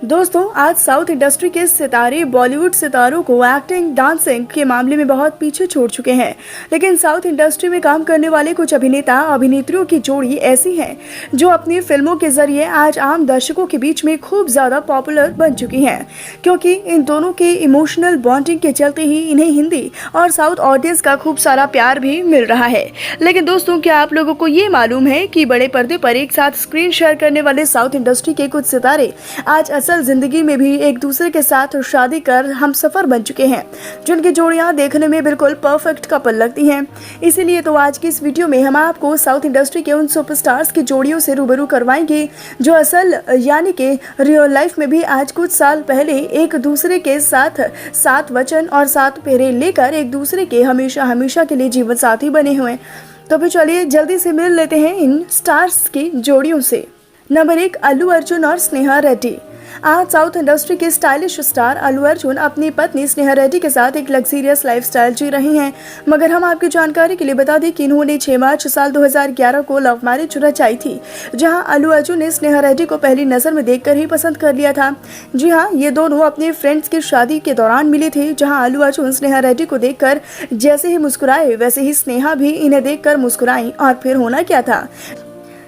दोस्तों, आज south industry के सितारे बॉलीवुड सितारों को एक्टिंग डांसिंग के मामले में बहुत पीछे छोड़ चुके हैं। लेकिन साउथ इंडस्ट्री में काम करने वाले कुछ अभिनेता अभिनेत्रियों की जोड़ी ऐसी है जो अपनी फिल्मों के जरिए आज आम दर्शकों के बीच में खूब ज्यादा पॉपुलर बन चुकी हैं, क्योंकि इन दोनों के इमोशनल बॉन्डिंग के चलते ही इन्हें हिंदी और साउथ ऑडियंस का खूब सारा प्यार भी मिल रहा है। लेकिन दोस्तों, क्या आप लोगों को ये मालूम है कि बड़े पर्दे पर एक साथ स्क्रीन शेयर करने वाले साउथ इंडस्ट्री के कुछ सितारे आज असल जिंदगी में भी एक दूसरे के साथ शादी कर हमसफर बन चुके हैं, जिनकी जोड़ियां देखने में बिल्कुल परफेक्ट कपल लगती हैं। इसीलिए तो आज की इस वीडियो में हम आपको साउथ इंडस्ट्री के उन सुपरस्टार्स की जोड़ियों से रूबरू करवाएंगे जो असल यानी कि रियल लाइफ में भी आज कुछ साल पहले एक दूसरे के साथ सात वचन और सात फेरे लेकर एक दूसरे के हमेशा हमेशा के लिए जीवन साथी बने हुए। तो फिर चलिए जल्दी से मिल लेते हैं इन स्टार्स की जोड़ियों से। नंबर 1, अल्लू अर्जुन और स्नेहा रेड्डी। आज साउथ इंडस्ट्री के स्टाइलिश स्टार अल्लू अर्जुन अपनी पत्नी स्नेहा रेड्डी के साथ एक लग्जरियस लाइफस्टाइल जी रही हैं। मगर हम आपकी जानकारी के लिए बता दें कि इन्होंने 6 मार्च साल 2011 को लव मैरिज रचाई थी, जहां अल्लू अर्जुन ने स्नेहा रेड्डी को पहली नजर में देखकर ही पसंद कर लिया था। जी हाँ, ये दोनों अपने फ्रेंड्स की शादी के दौरान मिले थे, जहाँ अल्लू अर्जुन स्नेहा रेड्डी को देखकर जैसे ही मुस्कुराए वैसे ही स्नेहा भी इन्हें देखकर मुस्कुराई। और फिर होना क्या था,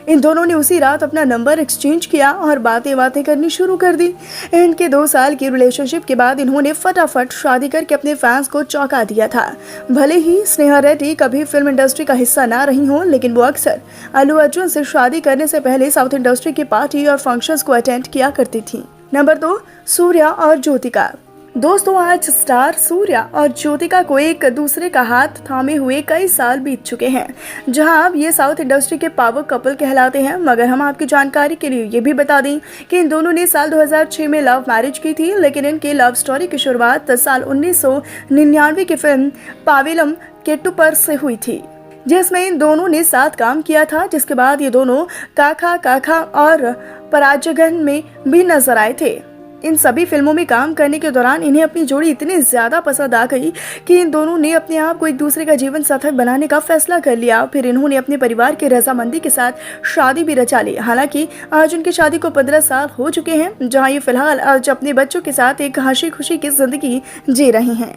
इन दोनों ने उसी रात अपना नंबर एक्सचेंज किया और बातें करनी शुरू कर दी। इनके 2 साल की रिलेशनशिप के बाद इन्होंने फटाफट शादी करके अपने फैंस को चौंका दिया था। भले ही स्नेहा रेड्डी कभी फिल्म इंडस्ट्री का हिस्सा ना रही हो, लेकिन वो अक्सर अल्लू अर्जुन से शादी करने से पहले साउथ इंडस्ट्री की पार्टी और फंक्शंस को अटेंड किया करती थी। नंबर 2, सूर्या और ज्योतिका। दोस्तों, आज स्टार सूर्या और ज्योतिका को एक दूसरे का हाथ थामे हुए कई साल बीत चुके हैं, जहां अब ये साउथ इंडस्ट्री के पावर कपल कहलाते हैं। मगर हम आपकी जानकारी के लिए ये भी बता दें कि इन दोनों ने साल 2006 में लव मैरिज की थी, लेकिन इनके लव स्टोरी की शुरुआत साल 1999 की फिल्म पावेलम केट्टू पर से हुई थी, जिसमें इन दोनों ने साथ काम किया था। जिसके बाद ये दोनों काका काका और पराजगन में भी नजर आए थे। इन सभी फिल्मों में काम करने के दौरान इन्हें अपनी जोड़ी इतनी ज्यादा पसंद आ गई कि इन दोनों ने अपने आप को एक दूसरे का जीवन साथी बनाने का फैसला कर लिया। फिर इन्होंने अपने परिवार की रजामंदी के साथ शादी भी रचा ली। हालांकि आज उनकी शादी को 15 साल हो चुके हैं, जहां ये फिलहाल आज अपने बच्चों के साथ एक हंसी खुशी की जिंदगी जी रही हैं।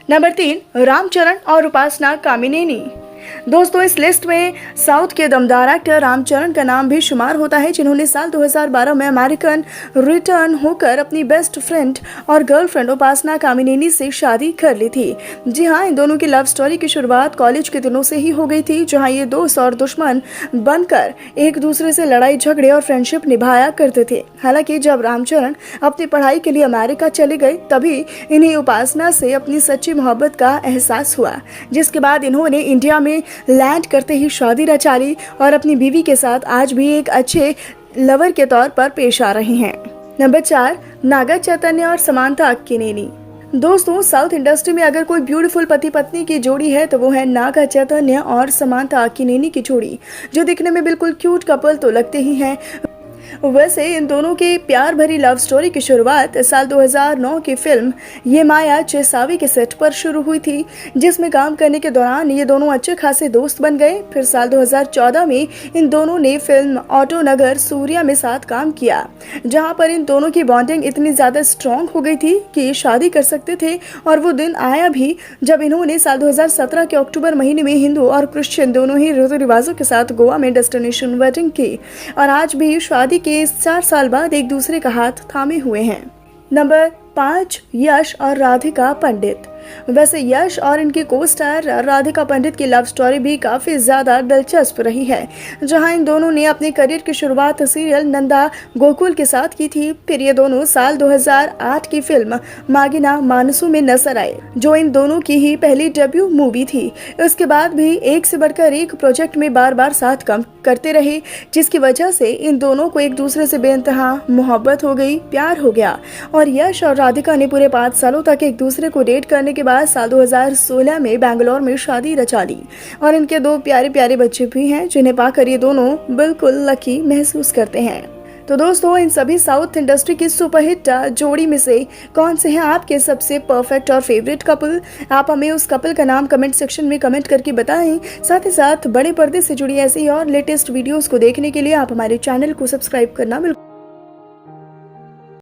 नंबर 3, रामचरण और उपासना कामिनेनी। दोस्तों, इस लिस्ट में साउथ के दमदार एक्टर रामचरण का नाम भी शुमार होता है, जिन्होंने साल 2012 में अमेरिकन रिटर्न होकर अपनी बेस्ट फ्रेंड और गर्लफ्रेंड उपासना कामिनेनी से शादी कर ली थी। जी हाँ, इन दोनों की लव स्टोरी की शुरुआत कॉलेज के दिनों से ही हो गई थी, जहाँ ये दोस्त और दुश्मन बनकर एक दूसरे से लड़ाई झगड़े और फ्रेंडशिप निभाया करते थे। हालांकि जब रामचरण अपनी पढ़ाई के लिए अमेरिका चले गए, तभी इन्हें उपासना से अपनी सच्ची मोहब्बत का एहसास हुआ, जिसके बाद इन्होंने इंडिया में लैंड करते ही शादी रचा ली और अपनी बीवी के साथ आज भी एक अच्छे लवर के तौर पर पेश आ रहे हैं। नंबर 4, नागा चैतन्य और समांथा अक्किनेनी। दोस्तों, साउथ इंडस्ट्री में अगर कोई ब्यूटीफुल पति पत्नी की जोड़ी है तो वो है नागा चैतन्य और समांथा अक्किनेनी की जोड़ी, जो दिखने में बिल्कुल क्यूट कपल तो लगते ही हैं। वैसे इन दोनों की प्यार भरी लव स्टोरी की शुरुआत साल 2009 की फिल्म ये माया चेसावी के सेट पर शुरू हुई थी, जिसमें काम करने के दौरान ये दोनों अच्छे खासे दोस्त बन गए। फिर साल 2014 में इन दोनों ने फिल्म ऑटो नगर सूर्या में साथ काम किया, जहां पर इन दोनों की बॉन्डिंग इतनी ज्यादा स्ट्रॉन्ग हो गई थी कि ये शादी कर सकते थे। और वो दिन आया भी जब इन्होंने साल 2017 के अक्टूबर महीने में हिंदू और क्रिश्चियन दोनों ही रीति रिवाजों के साथ गोवा में डेस्टिनेशन वेडिंग की, और आज भी शादी के 4 साल बाद एक दूसरे का हाथ थामे हुए हैं। नंबर 5, यश और राधिका पंडित। वैसे यश और इनकी को स्टार राधिका पंडित की लव स्टोरी भी काफी ज्यादा दिलचस्प रही है, जहां इन दोनों ने अपने करियर की शुरुआत सीरियल नंदा गोकुल के साथ की थी। फिर ये दोनों साल 2008 की फिल्म मागिना मानसू में नजर आए, जो इन दोनों की ही पहली डेब्यू मूवी थी। उसके बाद भी एक से बढ़कर एक प्रोजेक्ट में बार बार साथ काम करते रहे, जिसकी वजह से इन दोनों को एक दूसरे से बेइंतहा मोहब्बत हो गई, प्यार हो गया। और यश और राधिका ने पूरे 5 सालों तक एक दूसरे को डेट करने के बाद साल 2016 में बैंगलोर में शादी रचा ली, और इनके 2 प्यारे प्यारे बच्चे भी हैं, जिन्हें पाकर ये दोनों बिल्कुल लकी महसूस करते हैं। तो दोस्तों, इन सभी साउथ इंडस्ट्री की सुपरहिट जोड़ी में से कौन से हैं आपके सबसे परफेक्ट और फेवरेट कपल? आप हमें उस कपल का नाम कमेंट सेक्शन में कमेंट करके बताएं। साथ ही साथ बड़े पर्दे से जुड़ी ऐसी और लेटेस्ट वीडियोस को देखने के लिए आप हमारे चैनल को सब्सक्राइब करना बिल्कुल